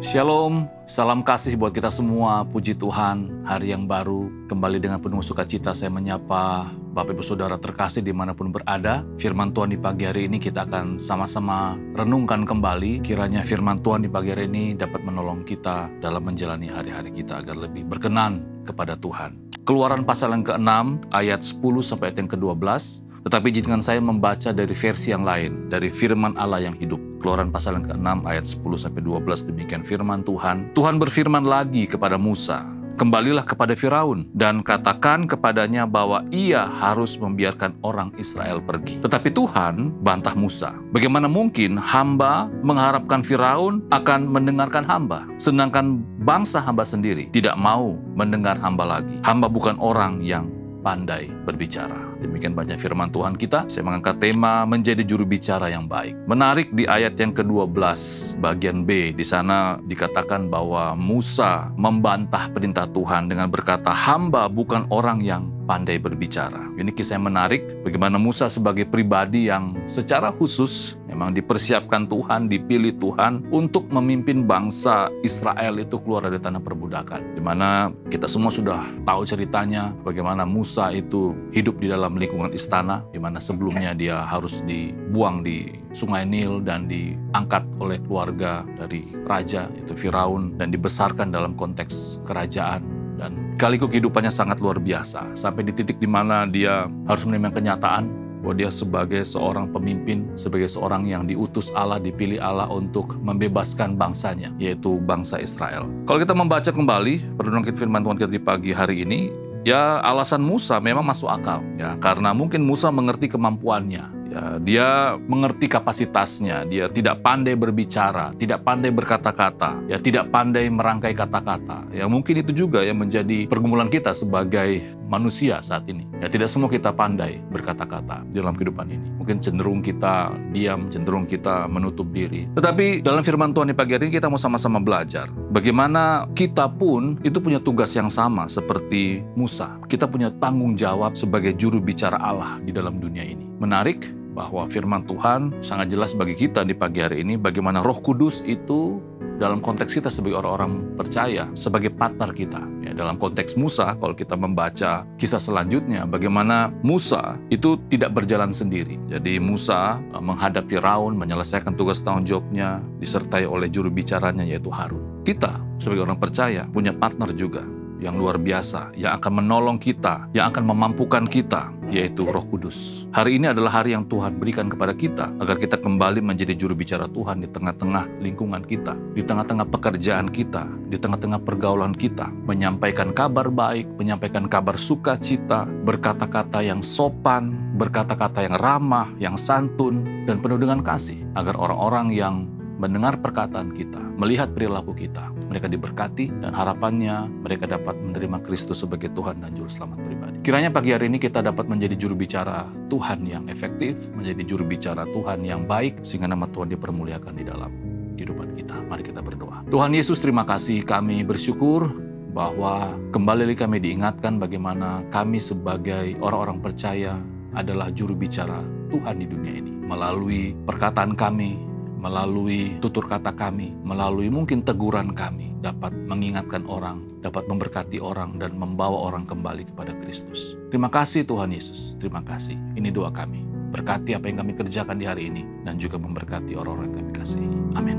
Shalom, salam kasih buat kita semua. Puji Tuhan, hari yang baru. Kembali dengan penuh sukacita saya menyapa Bapak Ibu Saudara terkasih dimanapun berada. Firman Tuhan di pagi hari ini kita akan sama-sama renungkan kembali. Kiranya firman Tuhan di pagi hari ini dapat menolong kita dalam menjalani hari-hari kita agar lebih berkenan kepada Tuhan. Keluaran pasal yang ke-6 ayat 10 sampai ayat yang ke-12. Tetapi izinkan saya membaca dari versi yang lain, dari firman Allah yang hidup. Keluaran pasal yang ke-6 ayat 10 sampai 12 demikian firman Tuhan. Tuhan berfirman lagi kepada Musa, "Kembalilah kepada Firaun dan katakan kepadanya bahwa ia harus membiarkan orang Israel pergi." Tetapi Tuhan bantah Musa, "Bagaimana mungkin hamba mengharapkan Firaun akan mendengarkan hamba, sedangkan bangsa hamba sendiri tidak mau mendengar hamba lagi. Hamba bukan orang yang pandai berbicara." Demikian banyak firman Tuhan kita. Saya mengangkat tema menjadi juru bicara yang baik. Menarik di ayat yang ke-12 bagian B. Di sana dikatakan bahwa Musa membantah perintah Tuhan dengan berkata, "Hamba bukan orang yang pandai berbicara." Ini kisah yang menarik bagaimana Musa sebagai pribadi yang secara khusus memang dipersiapkan Tuhan, dipilih Tuhan untuk memimpin bangsa Israel itu keluar dari tanah perbudakan. Di mana kita semua sudah tahu ceritanya bagaimana Musa itu hidup di dalam lingkungan istana, di mana sebelumnya dia harus dibuang di Sungai Nil dan diangkat oleh keluarga dari raja, itu Firaun, dan dibesarkan dalam konteks kerajaan. Dan sekaligus kehidupannya sangat luar biasa, sampai di titik di mana dia harus menerima kenyataan bahwa dia sebagai seorang pemimpin, sebagai seorang yang diutus Allah, dipilih Allah untuk membebaskan bangsanya, yaitu bangsa Israel. Kalau kita membaca kembali perundangan firman Tuhan kita di pagi hari ini, ya alasan Musa memang masuk akal, ya karena mungkin Musa mengerti kemampuannya. Ya, dia mengerti kapasitasnya, dia tidak pandai berbicara, tidak pandai berkata-kata, ya tidak pandai merangkai kata-kata. Ya mungkin itu juga yang menjadi pergumulan kita sebagai manusia saat ini. Ya tidak semua kita pandai berkata-kata dalam kehidupan ini. Mungkin cenderung kita diam, cenderung kita menutup diri. Tetapi dalam firman Tuhan di pagi hari ini kita mau sama-sama belajar bagaimana kita pun itu punya tugas yang sama seperti Musa. Kita punya tanggung jawab sebagai juru bicara Allah di dalam dunia ini. Menarik bahwa firman Tuhan sangat jelas bagi kita di pagi hari ini bagaimana Roh Kudus itu dalam konteks kita sebagai orang-orang percaya, sebagai partner kita. Ya, dalam konteks Musa, kalau kita membaca kisah selanjutnya, bagaimana Musa itu tidak berjalan sendiri. Jadi Musa menghadap Firaun, menyelesaikan tugas tanggung jawabnya, disertai oleh juru bicaranya yaitu Harun. Kita sebagai orang percaya punya partner juga yang luar biasa, yang akan menolong kita, yang akan memampukan kita, yaitu Roh Kudus. Hari ini adalah hari yang Tuhan berikan kepada kita, agar kita kembali menjadi juru bicara Tuhan di tengah-tengah lingkungan kita, di tengah-tengah pekerjaan kita, di tengah-tengah pergaulan kita, menyampaikan kabar baik, menyampaikan kabar sukacita, berkata-kata yang sopan, berkata-kata yang ramah, yang santun, dan penuh dengan kasih, agar orang-orang yang mendengar perkataan kita, melihat perilaku kita, mereka diberkati dan harapannya mereka dapat menerima Kristus sebagai Tuhan dan Juru Selamat pribadi. Kiranya pagi hari ini kita dapat menjadi juru bicara Tuhan yang efektif, menjadi juru bicara Tuhan yang baik, sehingga nama Tuhan dipermuliakan di dalam kehidupan kita. Mari kita berdoa. Tuhan Yesus, terima kasih, kami bersyukur bahwa kembali kami diingatkan bagaimana kami sebagai orang-orang percaya adalah juru bicara Tuhan di dunia ini. Melalui perkataan kami, melalui tutur kata kami, melalui mungkin teguran kami, dapat mengingatkan orang, dapat memberkati orang, dan membawa orang kembali kepada Kristus. Terima kasih Tuhan Yesus, terima kasih. Ini doa kami. Berkati apa yang kami kerjakan di hari ini, dan juga memberkati orang-orang yang kami kasihi. Amin.